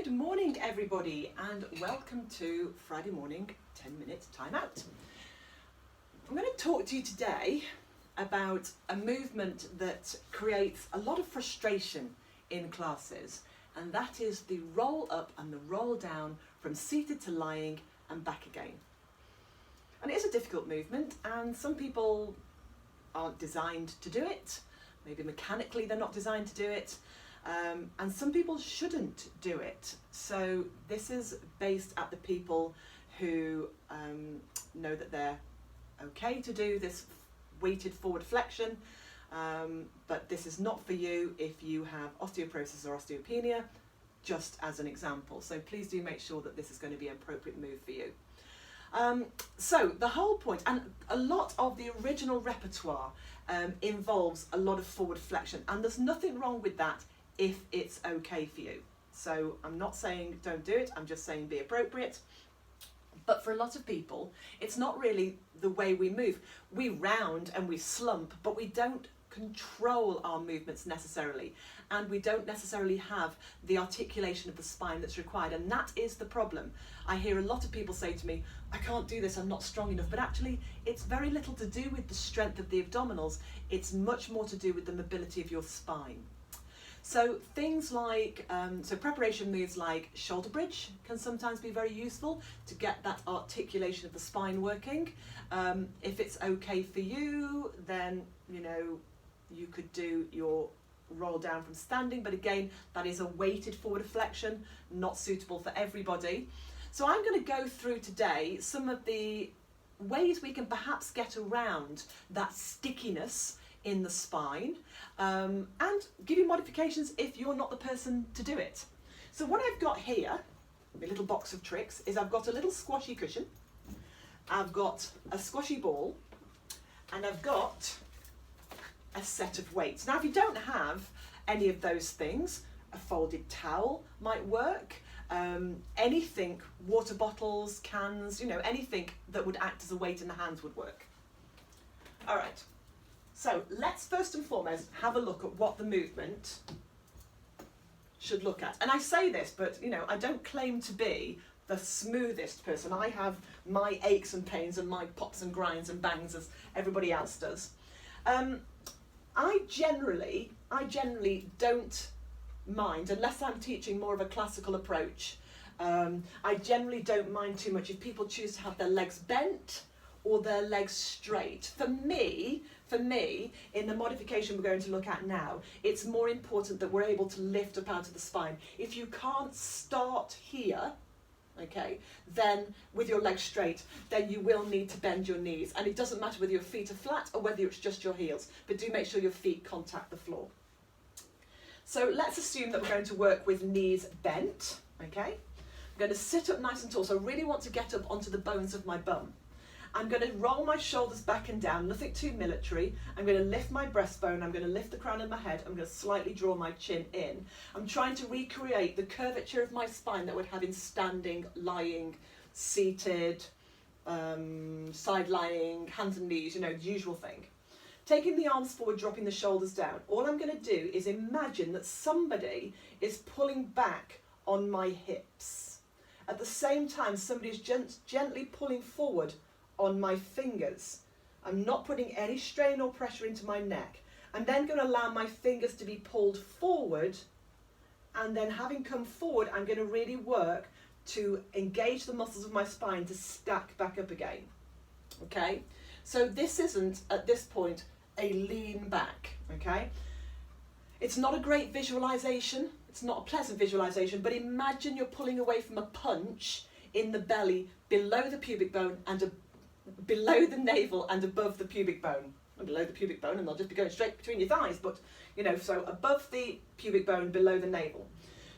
Good morning everybody and welcome to Friday morning 10-minute time out. I'm going to talk to you today about a movement that creates a lot of frustration in classes, and that is the roll up and the roll down from seated to lying and back again. And it is a difficult movement and some people aren't designed to do it. Maybe mechanically they're not designed to do it. And some people shouldn't do it. So this is based at the people who know that they're okay to do this weighted forward flexion, but this is not for you if you have osteoporosis or osteopenia, just as an example. So please do make sure that this is going to be an appropriate move for you. So the whole point, and a lot of the original repertoire involves a lot of forward flexion, and there's nothing wrong with that if it's okay for you. So I'm not saying don't do it, I'm just saying be appropriate. But for a lot of people, it's not really the way we move. We round and we slump, but we don't control our movements necessarily. And we don't necessarily have the articulation of the spine that's required. And that is the problem. I hear a lot of people say to me, I can't do this, I'm not strong enough. But actually, it's very little to do with the strength of the abdominals. It's much more to do with the mobility of your spine. So things like, preparation moves like shoulder bridge can sometimes be very useful to get that articulation of the spine working. If it's okay for you, then, you could do your roll down from standing, but again, that is a weighted forward flexion, not suitable for everybody. So I'm going to go through today some of the ways we can perhaps get around that stickiness in the spine, and give you modifications if you're not the person to do it. So what I've got here, my little box of tricks, is I've got a little squashy cushion, I've got a squashy ball, and I've got a set of weights. Now if you don't have any of those things, a folded towel might work, anything, water bottles, cans, anything that would act as a weight in the hands would work. All right. So let's first and foremost have a look at what the movement should look at. And I say this, but I don't claim to be the smoothest person. I have my aches and pains and my pops and grinds and bangs as everybody else does. I generally don't mind, unless I'm teaching more of a classical approach, I generally don't mind too much if people choose to have their legs bent or their legs straight. For me, in the modification we're going to look at now, it's more important that we're able to lift up out of the spine. If you can't start here, okay, then with your legs straight, then you will need to bend your knees. And it doesn't matter whether your feet are flat or whether it's just your heels, but do make sure your feet contact the floor. So let's assume that we're going to work with knees bent, okay? I'm going to sit up nice and tall, so I really want to get up onto the bones of my bum. I'm going to roll my shoulders back and down, nothing too military. I'm going to lift my breastbone, I'm going to lift the crown of my head, I'm going to slightly draw my chin in. I'm trying to recreate the curvature of my spine that would have in standing, lying, seated, side lying, hands and knees, the usual thing. Taking the arms forward, dropping the shoulders down. All I'm going to do is imagine that somebody is pulling back on my hips. At the same time, somebody is gently pulling forward on my fingers. I'm not putting any strain or pressure into my neck. I'm then going to allow my fingers to be pulled forward, and then having come forward, I'm going to really work to engage the muscles of my spine to stack back up again. Okay? So this isn't, at this point, a lean back. Okay? It's not a great visualization. It's not a pleasant visualization, but imagine you're pulling away from a punch in the belly, below the pubic bone and below the navel and above the pubic bone. And below the pubic bone, and they'll just be going straight between your thighs, but so above the pubic bone, below the navel.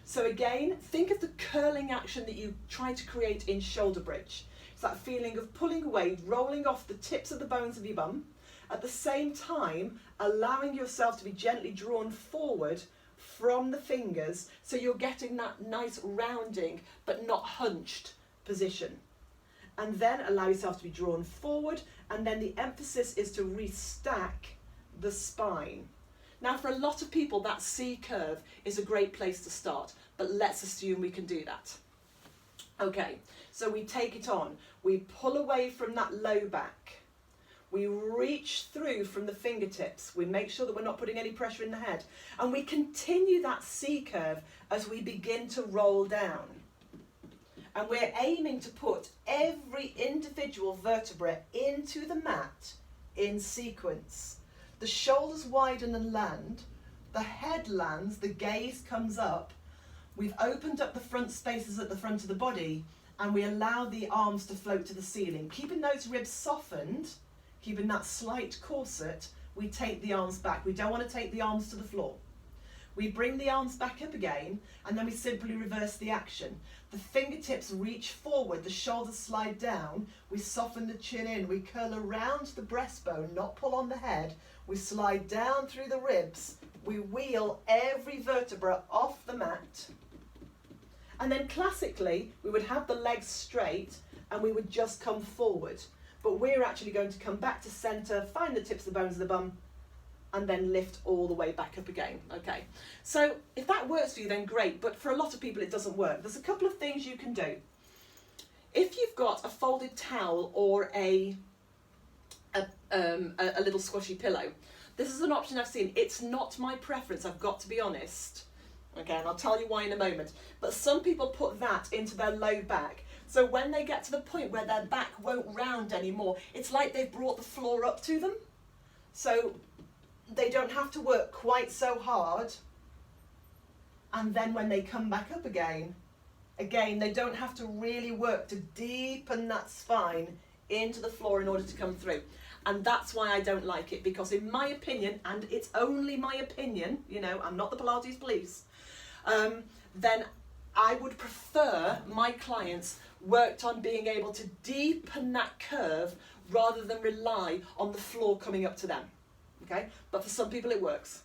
So again, think of the curling action that you try to create in shoulder bridge. It's that feeling of pulling away, rolling off the tips of the bones of your bum, at the same time allowing yourself to be gently drawn forward from the fingers, so you're getting that nice rounding but not hunched position. And then allow yourself to be drawn forward, and then the emphasis is to restack the spine. Now, for a lot of people, that C curve is a great place to start, but let's assume we can do that. Okay, so we take it on. We pull away from that low back. We reach through from the fingertips. We make sure that we're not putting any pressure in the head. And we continue that C curve as we begin to roll down. And we're aiming to put every individual vertebra into the mat in sequence. The shoulders widen and land. The head lands, the gaze comes up. We've opened up the front spaces at the front of the body, and we allow the arms to float to the ceiling. Keeping those ribs softened, keeping that slight corset, we take the arms back. We don't want to take the arms to the floor. We bring the arms back up again, and then we simply reverse the action. The fingertips reach forward, the shoulders slide down, we soften the chin in, we curl around the breastbone, not pull on the head, we slide down through the ribs, we wheel every vertebra off the mat, and then classically we would have the legs straight and we would just come forward. But we're actually going to come back to centre, find the tips of the bones of the bum, and then lift all the way back up again. Okay, so if that works for you, then great, but for a lot of people it doesn't work. There's a couple of things you can do. If you've got a folded towel or a little squashy pillow, this is an option I've seen. It's not my preference, I've got to be honest. Okay, and I'll tell you why in a moment. But some people put that into their low back. So when they get to the point where their back won't round anymore, it's like they've brought the floor up to them. So they don't have to work quite so hard. And then when they come back up again, they don't have to really work to deepen that spine into the floor in order to come through. And that's why I don't like it, because in my opinion, and it's only my opinion, you know, I'm not the Pilates police, then I would prefer my clients worked on being able to deepen that curve rather than rely on the floor coming up to them. Okay, but for some people it works.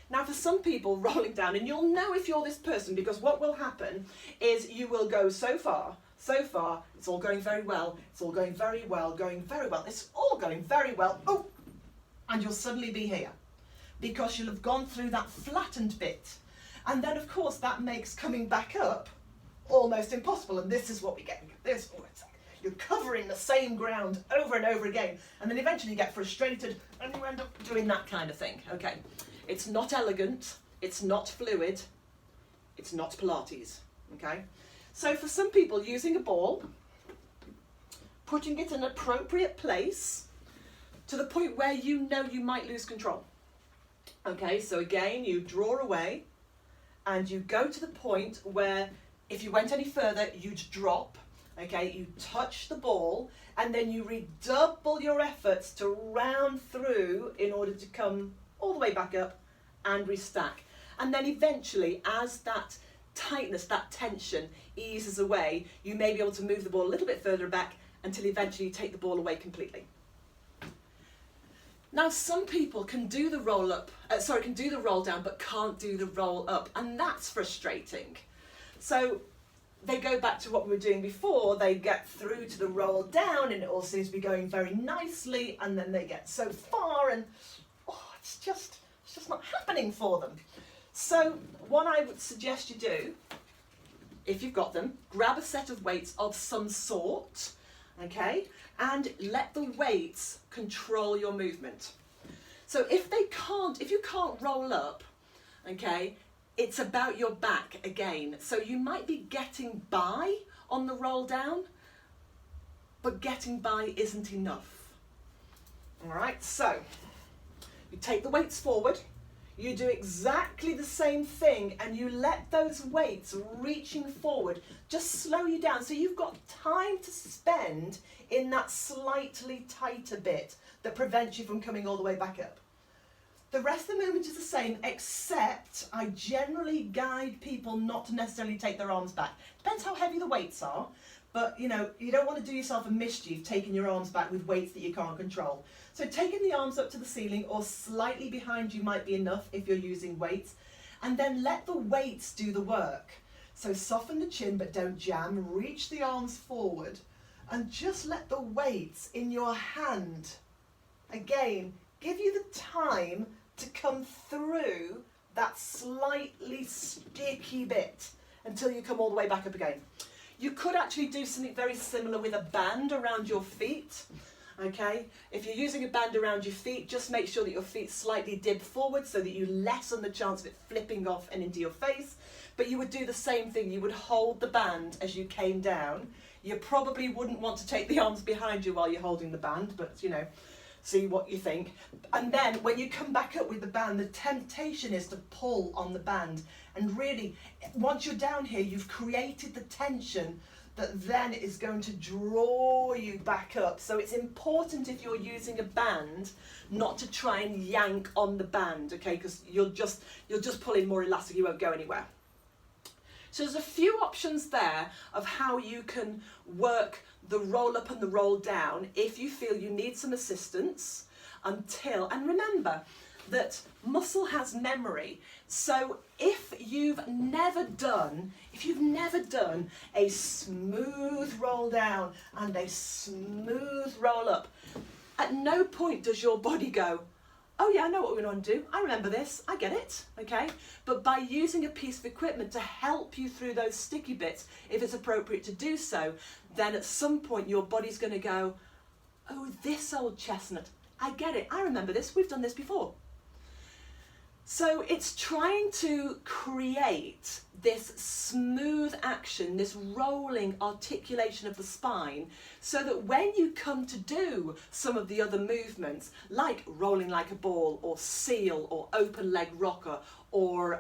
Now for some people, rolling down, and you'll know if you're this person, because what will happen is you will go so far, it's all going very well, it's all going very well, it's all going very well, oh, and you'll suddenly be here, because you'll have gone through that flattened bit, and then of course that makes coming back up almost impossible, and this is what we get. This, oh, it's like you're covering the same ground over and over again, and then eventually you get frustrated and you end up doing that kind of thing. Okay, it's not elegant, it's not fluid, it's not Pilates. Okay, so for some people, using a ball, putting it in an appropriate place to the point where you know you might lose control. Okay, so again, you draw away and you go to the point where if you went any further, you'd drop. Okay, you touch the ball, and then you redouble your efforts to round through in order to come all the way back up and restack. And then eventually, as that tightness, that tension eases away, you may be able to move the ball a little bit further back until eventually you take the ball away completely. Now, some people can do the roll down, but can't do the roll up, and that's frustrating. So they go back to what we were doing before, they get through to the roll down and it all seems to be going very nicely, and then they get so far and it's just not happening for them. So what I would suggest you do, if you've got them, grab a set of weights of some sort, okay, and let the weights control your movement. So if you can't roll up, okay, it's about your back again. So you might be getting by on the roll down, but getting by isn't enough. All right, so you take the weights forward, you do exactly the same thing, and you let those weights reaching forward just slow you down. So you've got time to spend in that slightly tighter bit that prevents you from coming all the way back up. The rest of the movement is the same, except I generally guide people not to necessarily take their arms back. Depends how heavy the weights are, but you know, you don't want to do yourself a mischief taking your arms back with weights that you can't control. So taking the arms up to the ceiling or slightly behind you might be enough if you're using weights, and then let the weights do the work. So soften the chin but don't jam, reach the arms forward and just let the weights in your hand, again, give you the time to come through that slightly sticky bit until you come all the way back up again. You could actually do something very similar with a band around your feet. Okay, if you're using a band around your feet, just make sure that your feet slightly dip forward so that you lessen the chance of it flipping off and into your face. But you would do the same thing. You would hold the band as you came down. You probably wouldn't want to take the arms behind you while you're holding the band, but you know, see what you think. And then when you come back up with the band, the temptation is to pull on the band. And really, once you're down here, you've created the tension that then is going to draw you back up. So it's important, if you're using a band, not to try and yank on the band, okay? Because you'll just pull in more elastic, you won't go anywhere. So there's a few options there of how you can work the roll up and the roll down if you feel you need some assistance until, and remember that muscle has memory. So if you've never done a smooth roll down and a smooth roll up, at no point does your body go, oh yeah, I know what we're going to do. I remember this. I get it. Okay. But by using a piece of equipment to help you through those sticky bits, if it's appropriate to do so, then at some point your body's going to go, oh, this old chestnut. I get it. I remember this. We've done this before. So it's trying to create this smooth action, this rolling articulation of the spine, so that when you come to do some of the other movements, like rolling like a ball, or seal, or open leg rocker, or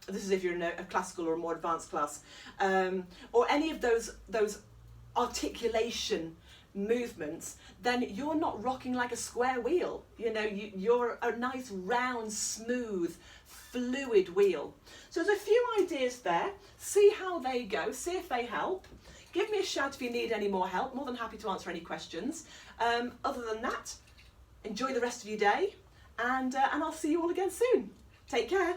this is if you're in a classical or a more advanced class, or any of those articulation movements, then you're not rocking like a square wheel. You know, you're a nice round, smooth, fluid wheel. So there's a few ideas there. See how they go, see if they help. Give me a shout if you need any more help. More than happy to answer any questions. Other than that, enjoy the rest of your day, and I'll see you all again soon. Take care.